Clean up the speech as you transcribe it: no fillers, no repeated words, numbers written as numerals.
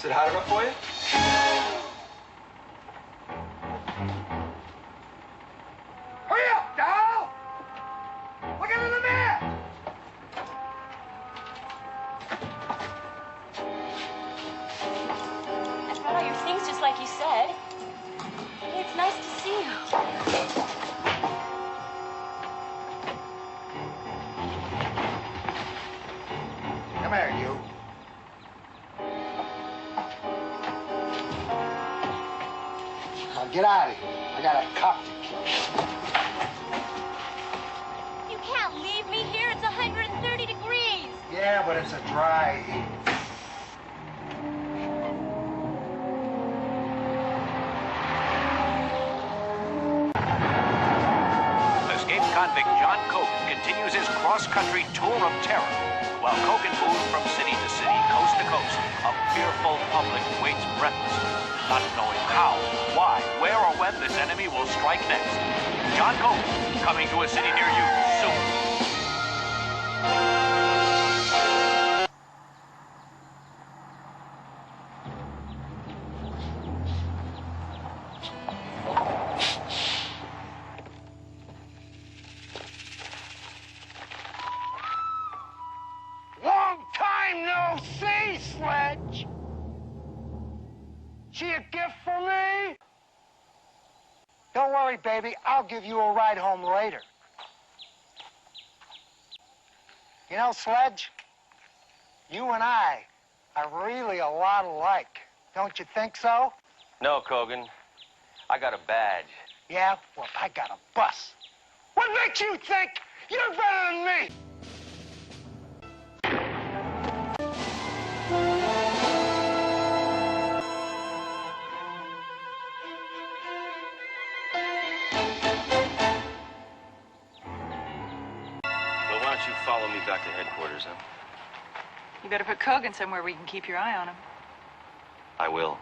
Is it hot enough for you? Hurry up, doll! Look into the mirror! I brought all your things just like you said. Hey, it's nice to see you. Come here, you. Now get out of here. I got a cop to kill. You can't leave me here. It's 130 degrees. Yeah, but it's a dry heat. Escaped convict John Cogan continues his cross-country tour of terror. While Cogan moves from city to city, coast to coast, a fearful public waits breathless, not knowing how, why, where, or when this enemy will strike next. John Cogan, coming to a city near you soon. Long time no see, Sledge. She a gift for me? Don't worry, baby. I'll give you a ride home later. You know, Sledge, you and I are really a lot alike. Don't you think so? No, Cogan. I got a badge. Yeah? Well, I got a bus. What makes you think you're better than me? Well, why don't you follow me back to headquarters, huh? You better put Cogan somewhere where you can keep your eye on him. I will.